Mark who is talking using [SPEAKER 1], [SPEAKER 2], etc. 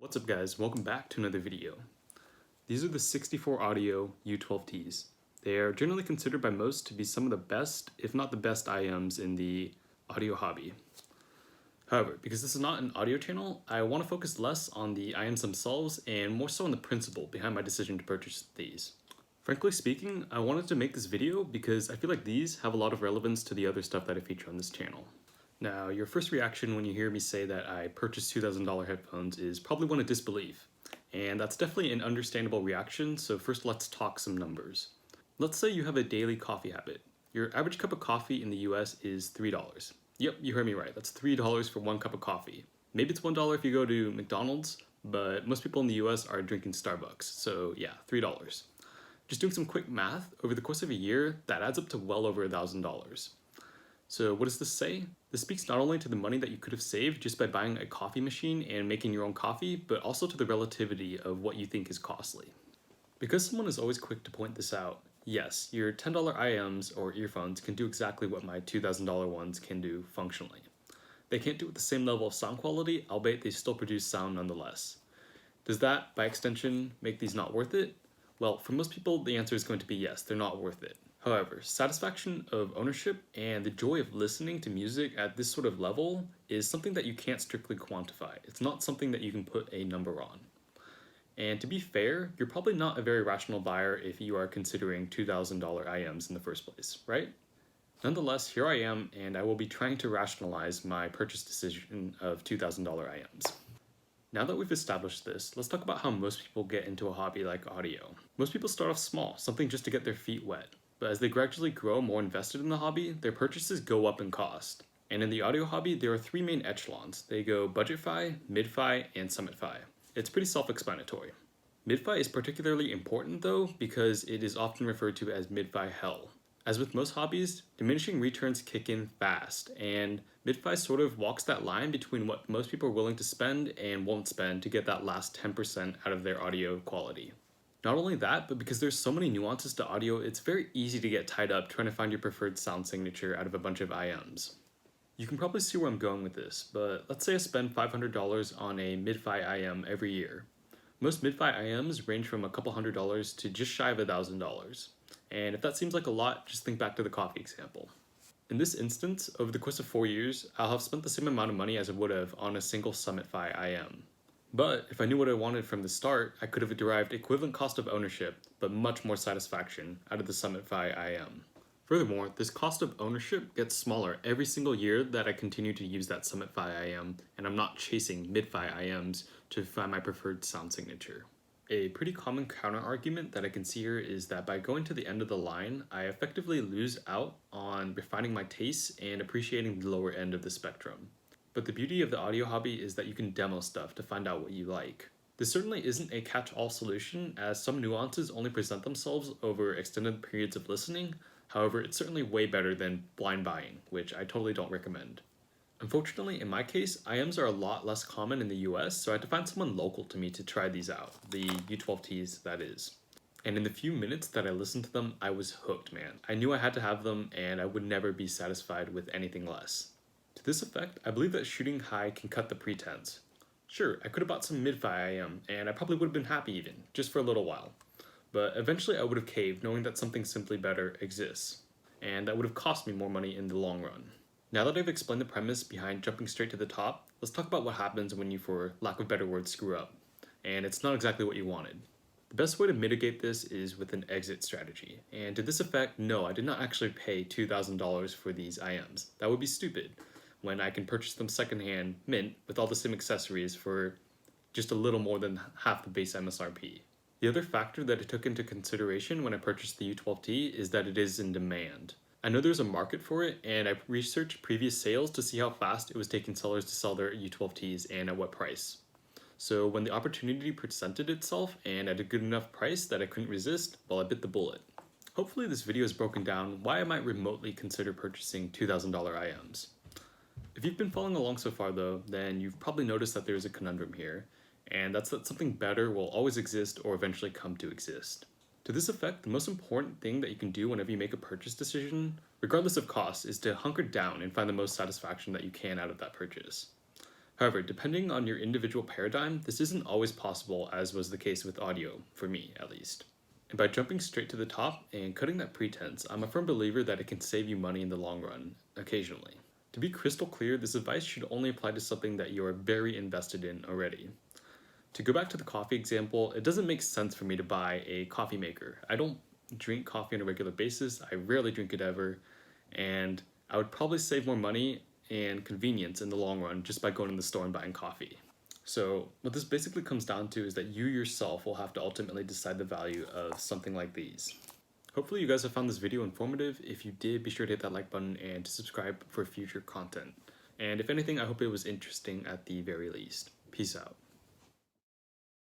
[SPEAKER 1] What's up guys, welcome back to another video. These are the 64 audio U12ts. They are generally considered by most to be some of the best, if not the best IMs in the audio hobby. However, because this is not an audio channel, I want to focus less on the IMs themselves and more so on the principle behind my decision to purchase these. Frankly speaking, I wanted to make this video because I feel like these have a lot of relevance to the other stuff that I feature on this channel. Now, your first reaction when you hear me say that I purchased $2,000 headphones is probably one of disbelief, and that's definitely an understandable reaction, so first let's talk some numbers. Let's say you have a daily coffee habit. Your average cup of coffee in the US is $3. Yep, you heard me right, that's $3 for one cup of coffee. Maybe it's $1 if you go to McDonald's, but most people in the US are drinking Starbucks, so yeah, $3. Just doing some quick math, over the course of a year, that adds up to well over $1,000. So what does this say? This speaks not only to the money that you could have saved just by buying a coffee machine and making your own coffee, but also to the relativity of what you think is costly. Because someone is always quick to point this out, yes, your $10 IMs or earphones can do exactly what my $2,000 ones can do functionally. They can't do it with the same level of sound quality, albeit they still produce sound nonetheless. Does that, by extension, make these not worth it? Well, for most people, the answer is going to be yes, they're not worth it. However, satisfaction of ownership and the joy of listening to music at this sort of level is something that you can't strictly quantify. It's not something that you can put a number on. And to be fair, you're probably not a very rational buyer if you are considering $2,000 IMs in the first place, right? Nonetheless, here I am, and I will be trying to rationalize my purchase decision of $2,000 IMs. Now that we've established this, let's talk about how most people get into a hobby like audio. Most people start off small, something just to get their feet wet. But as they gradually grow more invested in the hobby, their purchases go up in cost. And in the audio hobby, there are three main echelons. They go budget-fi, mid-fi, and summit-fi. It's pretty self-explanatory. Mid-fi is particularly important though, because it is often referred to as mid-fi hell. As with most hobbies, diminishing returns kick in fast, and mid-fi sort of walks that line between what most people are willing to spend and won't spend to get that last 10% out of their audio quality. Not only that, but because there's so many nuances to audio, it's very easy to get tied up trying to find your preferred sound signature out of a bunch of IMs. You can probably see where I'm going with this, but let's say I spend $500 on a mid-fi IM every year. Most mid-fi IMs range from a couple $100s to just shy of $1,000. And if that seems like a lot, just think back to the coffee example. In this instance, over the course of 4 years, I'll have spent the same amount of money as I would have on a single Summit-Fi IM. But if I knew what I wanted from the start, I could have derived equivalent cost of ownership, but much more satisfaction out of the Summit-Fi IM. Furthermore, this cost of ownership gets smaller every single year that I continue to use that Summit-Fi IM, and I'm not chasing mid-Fi IMs to find my preferred sound signature. A pretty common counter-argument that I can see here is that by going to the end of the line, I effectively lose out on refining my tastes and appreciating the lower end of the spectrum. But the beauty of the audio hobby is that you can demo stuff to find out what you like. This certainly isn't a catch-all solution, as some nuances only present themselves over extended periods of listening. However, it's certainly way better than blind buying, which I totally don't recommend. Unfortunately, in my case, IMs are a lot less common in the US, so I had to find someone local to me to try these out, the U12ts that is. And in the few minutes that I listened to them, I was hooked, man. I knew I had to have them, and I would never be satisfied with anything less. To this effect, I believe that shooting high can cut the pretense. Sure, I could have bought some mid-fi IM, and I probably would have been happy even, just for a little while. But eventually I would have caved knowing that something simply better exists, and that would have cost me more money in the long run. Now that I've explained the premise behind jumping straight to the top, let's talk about what happens when you, for lack of better words, screw up. And it's not exactly what you wanted. The best way to mitigate this is with an exit strategy. And to this effect, no, I did not actually pay $2,000 for these IMs. That would be stupid, when I can purchase them secondhand, mint, with all the same accessories for just a little more than half the base MSRP. The other factor that I took into consideration when I purchased the U12t is that it is in demand. I know there's a market for it, and I researched previous sales to see how fast it was taking sellers to sell their U12ts and at what price. So when the opportunity presented itself and at a good enough price that I couldn't resist, well, I bit the bullet. Hopefully this video has broken down why I might remotely consider purchasing $2,000 IMs. If you've been following along so far though, then you've probably noticed that there's a conundrum here, and that's that something better will always exist or eventually come to exist. To this effect, the most important thing that you can do whenever you make a purchase decision, regardless of cost, is to hunker down and find the most satisfaction that you can out of that purchase. However, depending on your individual paradigm, this isn't always possible, as was the case with audio, for me at least. And by jumping straight to the top and cutting that pretense, I'm a firm believer that it can save you money in the long run, occasionally. To be crystal clear, this advice should only apply to something that you are very invested in already. To go back to the coffee example, it doesn't make sense for me to buy a coffee maker. I don't drink coffee on a regular basis, I rarely drink it ever, and I would probably save more money and convenience in the long run just by going to the store and buying coffee. So what this basically comes down to is that you yourself will have to ultimately decide the value of something like these. Hopefully you guys have found this video informative. If you did, be sure to hit that like button and to subscribe for future content. And if anything, I hope it was interesting at the very least. Peace out.